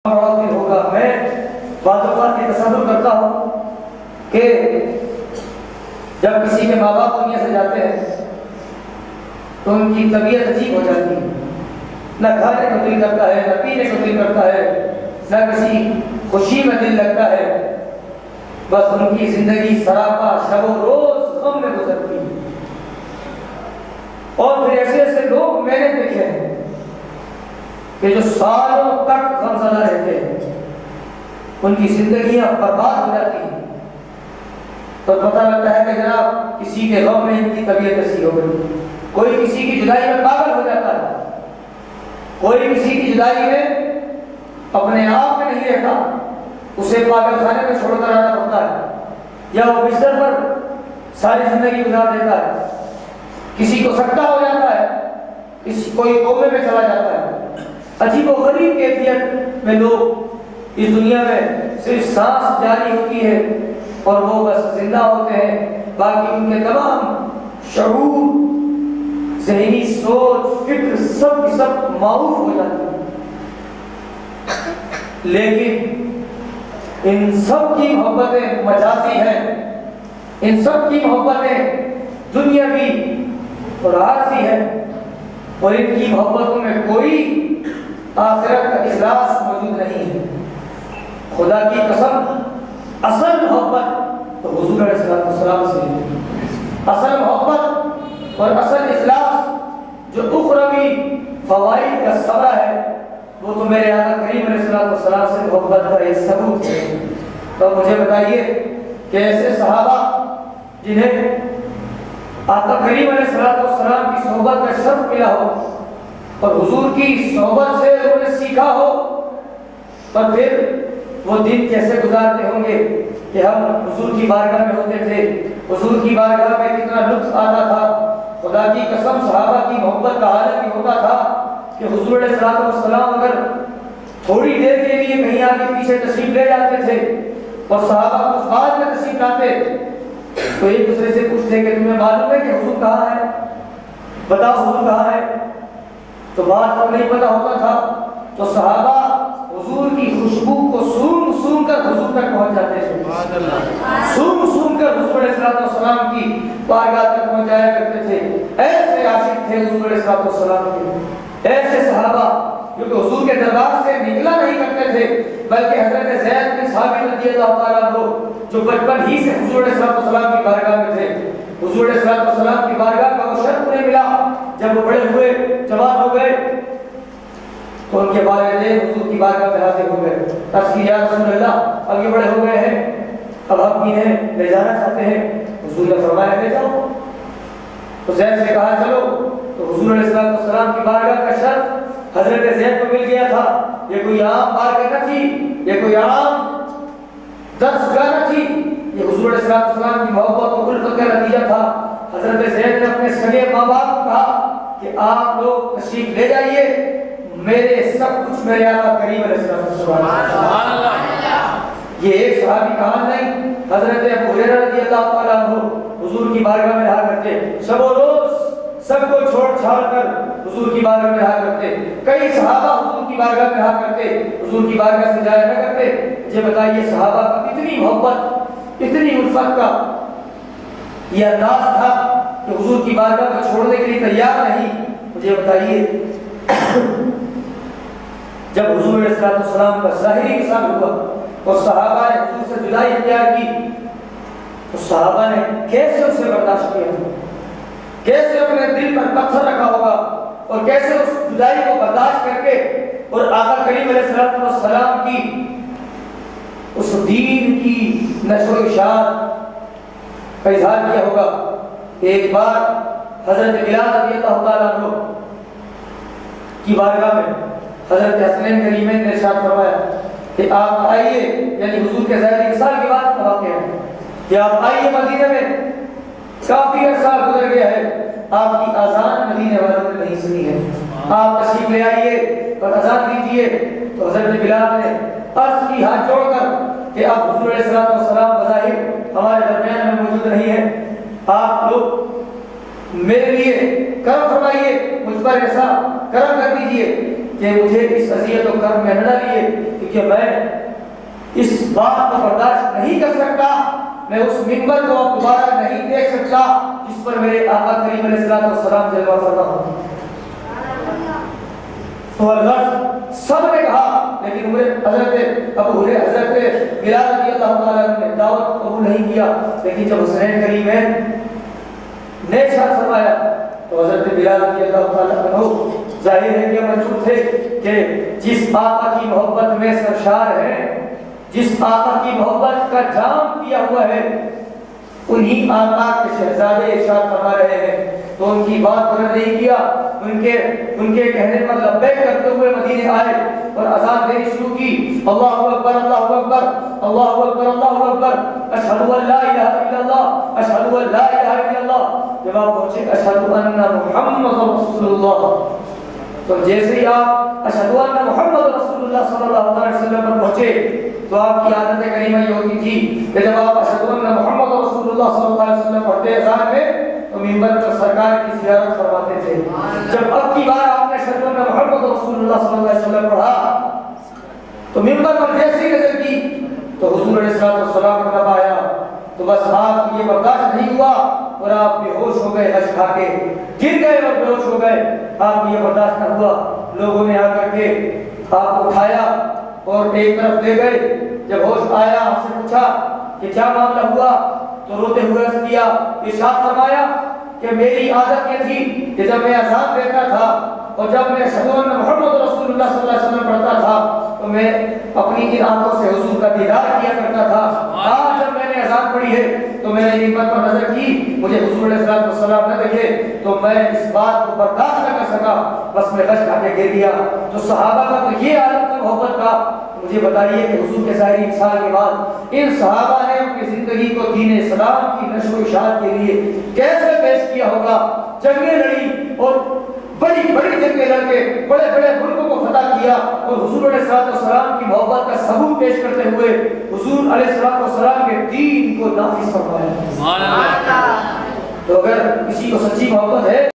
ہوگا. میں بعض اوقات یہ تصور کرتا ہوں کہ جب کسی کے ماں باپ دنیا سے جاتے ہیں تو ان کی طبیعت عجیب ہو جاتی ہے. نہ کھانے کو دل کرتا ہے، نہ پینے کو دل کرتا ہے، نہ کسی خوشی میں دل لگتا ہے. بس ان کی زندگی سراپا شب و روز غم میں گزرتی ہے. اور پھر ایسے ایسے لوگ میں نے دیکھے ہیں کہ جو سالوں تک غمزدہ رہتے ہیں، ان کی زندگیاں برباد ہو جاتی ہیں. تو پتہ لگتا ہے کہ جناب کسی کے غم میں ان کی طبیعت ایسی ہو گئی. کوئی کسی کی جدائی میں پاگل ہو جاتا ہے، کوئی کسی کی جدائی میں اپنے آپ میں نہیں رہتا، اسے پاگل خانے میں چھوڑ کر آنا پڑتا ہے، یا وہ بستر پر ساری زندگی گزار دیتا ہے. کسی کو سکتہ ہو جاتا ہے، کسی کوئی کومے میں چلا جاتا ہے. عجیب و غریب کیفیت میں لوگ اس دنیا میں صرف سانس جاری ہوتی ہے اور وہ بس زندہ ہوتے ہیں، باقی ان کے تمام شعور، ذہنی سوچ، فکر سب کی سب معروف ہو جاتی ہے. لیکن ان سب کی محبتیں مجازی ہیں، ان سب کی محبتیں دنیاوی اور عارضی ہیں، اور ان کی محبتوں میں کوئی آخرت کا اخلاص موجود نہیں ہے. خدا کی قسم اصل محبت تو حضور علیہ السلام سے ہے. اصل محبت اور اصل اخلاص جو اخروی فوائد کا ثمرہ ہے وہ تو میرے آقا کریم علیہ السلام سے محبت کا ایک ثبوت ہے. تو مجھے بتائیے کہ ایسے صحابہ جنہیں آقا کریم علیہ السلام کی صحبت کا شرف ملا ہو اور حضور کی صحبت سے انہوں نے سیکھا ہو، پر پھر وہ دن کیسے گزارتے ہوں گے کہ ہم حضور کی بارگاہ میں ہوتے تھے، حضور کی بارگاہ میں کتنا لطف آتا تھا. خدا کی قسم صحابہ کی محبت کا حالت بھی ہوتا تھا کہ حضور علیہ السلام اگر تھوڑی دیر کے لیے کہیں آگے پیچھے تشریف لے جاتے تھے اور صحابہ کچھ بعد میں تشریف لاتے تو ایک دوسرے سے پوچھتے کہ تمہیں معلوم ہے کہ حضور کہاں ہے، بتاؤ حضور کہاں ہے. تو بات کو نہیں پتا ہوتا تھا تو صحابہ حضور کی خوشبو کو سونگ سونگ کر حضور تک پہنچ جاتے تھے، سونگ سونگ کر حضور علیہ السلام کی بارگاہ تک پہنچایا کرتے تھے. ایسے عاشق تھے حضور علیہ السلام کے، ایسے صحابہ جو کہ حضور کے دربار سے نکلا نہیں کرتے تھے، بلکہ حضرت زید بن ثابت رضی اللہ تعالیٰ عنہ جو بچپن ہی سے حضور علیہ السلام کی بارگاہ میں تھے، حضور علیہ السلام کی بارگاہ کا وہ شرف انہیں ملا. جب وہ بڑے ہوئے، جوان ہو گئے تو ان کے والدین حضور کی بارگاہ میں حاضر ہو گئے. عرض کی یا رسول اللہ اب یہ بڑے ہو گئے ہیں، اب ہم انہیں لے جانا چاہتے ہیں. حضور نے فرمایا لے جاؤ. تو زید سے کہا چلو. تو حضور علیہ السلام کی بارگاہ کا شرف حضرت زید کو مل گیا تھا. یہ کوئی عام بارگاہ نہ تھی، یہ کوئی عام درسگاہ نہ تھی، یہ حضور علیہ السلام کی محبت و الفت کا نتیجہ تھا. حضرت زید نے اپنے سگے ماں باپ کو کہا کہ آپ لوگ تشریف لے جائیے، میرے سب کچھ میرے آقا کریم علیہ السلام. یہ ایک صحابی کا حال نہیں. حضرت ابو ہریرہ رضی اللہ تعالیٰ عنہ حضور کی بارگاہ میں رہا کرتے، شب و روز سب کو چھوڑ چھاڑ کر حضور کی بارگاہ میں رہا کرتے. کئی صحابہ حضور کی بارگاہ میں رہا کرتے، حضور کی بارگاہ سے جایا نہ کرتے. یہ بتائیے صحابہ کا اتنی محبت، اتنی الفت کا یہ انداز تھا کہ حضور کی بارگاہ کو چھوڑنے کے لیے تیار نہیں. مجھے بتائیے جب حضور علیہ السلام کا ظاہری وصال ہوا اور صحابہ نے حضور سے جدائی اختیار کی تو صحابہ نے کیسے اسے برداشت کیا، کیسے اپنے دل پر پتھر رکھا ہوگا اور کیسے اس جدائی کو برداشت کر کے اور آقا کریم علیہ السلام کی اس دین کی نشر و اشاعت کا اظہار کیا ہوگا. ایک بار حضرت بلال رضی اللہ تعالیٰ عنہ کی بارگاہ میں حضرت حسنین کریمین نے ارشاد فرمایا کہ آپ آئیے، یعنی حضور کے ظاہری وصال کی بات کا واقعہ ہے کہ آپ آئیے، مدینے میں کافی عرصہ گزر گیا ہے، آپ کی اذان مدینے والوں نے نہیں سنی ہے، آپ تشریف لے آئیے اور اذان دیجیے. تو حضرت بلال نے عرض کی ہاتھ جوڑ کر کہ آپ حضور علیہ السلام بظاہر ہمارے درمیان میں موجود نہیں ہیں، آپ لوگ میرے لیے کرم فرمائیے، مجھ پر ایسا کرم کر دیجیے کہ مجھے اس اذیت و کرم میں نہ ڈالیے کہ کہ میں اس بات کو برداشت نہیں کر سکتا، میں اس منبر کو اب دوبارہ نہیں دیکھ سکتا جس پر میرے آقا کریم علیہ السلام جلوہ فرما ہوتے۔ تو اللہ سب نے کہا، لیکن حضرت ابو ہریرہ حضرت بلال رضی اللہ تعالیٰ عنہ نے دعوت قبول نہیں کیا، لیکن جب حسین کریمین نے ارشاد فرمایا تو حضرت بلال رضی اللہ تعالیٰ عنہ ظاہر ہے کہ منظور تھے کہ جس آقا کی محبت میں سرشار ہے، جس آقا کی محبت کا جام کیا ہوا ہے، انہی آقا کے شہزادے ارشاد فرما رہے ہیں، تو ان کی بات پر نہیں کیا، ان کے کہنے پر لبیک کرتے ہوئے مدینے آئے اور اذان دینی شروع کی، اللہ اکبر اللہ اکبر اللہ اکبر اللہ اکبر، اشہد ان لا الہ الا اللہ اشہد ان لا الہ الا اللہ۔ جب آپ پہنچے اشہد ان محمد رسول اللہ، تو جیسے ہی آپ اشہد ان محمد رسول اللہ صلی اللہ علیہ وسلم پر پہنچے تو آپ کی عادت کریمہ یہ ہوتی تھی کہ جب آپ اشہد ان محمد رسول اللہ صلی اللہ علیہ وسلم پڑھتے اذان میں تو منبر پر سرکار کی زیارت فرماتے تھے۔ جب اب کی بار آپ نے اشہد ان محمد رسول اللہ صلی اللہ علیہ وسلم پڑھا تو منبر پر جیسے ہی نظر کی تو حضور علیہ السلام کا نب آیا، تو بس آپ یہ برداشت نہیں ہوا اور آپ بے ہوش ہو گئے، حج کھا کے گر گئے اور بے ہوش ہو گئے۔ آپ یہ برداشت نہ ہوا، لوگوں نے آ کر کے آپ کو اٹھایا اور ایک طرف لے گئے۔ جب ہوش آیا آپ سے پوچھا کہ کیا معاملہ ہوا، تو روتے ہوئے عرض کیا، ارشاد فرمایا کہ میری عادت یہ تھی کہ جب میں اذان دیتا تھا اور جب میں اشہد ان محمد رسول اللہ صلی اللہ علیہ وسلم پڑھتا تھا تو میں اپنی ان آنکھوں سے حضور کا دیدار کیا کرتا تھا۔ آج جب میں نے اذان پڑھی ہے تو میں نے منبر پر نظر کی، مجھے حضور علیہ السلام نہ دیکھے تو میں اس بات کو برداشت نہ کر سکا، بس میں غش کھا کے گر گیا۔ تو صحابہ کا تو یہ عالم تھا محبت کا۔ مجھے بتائیے کہ حضور کے ظاہری انسان کے بعد ان صحابہ نے اپنی زندگی کو دین اسلام کی نشر و اشاعت کے لیے کیسے پیش کیا ہوگا؟ جنگیں لڑی اور بڑی بڑی جنگیں لڑ کے بڑے بڑے ملکوں کو فتح کیا اور حضور علیہ السلام کی محبت کا ثبوت پیش کرتے ہوئے حضور علیہ السلام کے دین کو نافذ فرمایا۔ تو اگر کسی کو سچی محبت ہے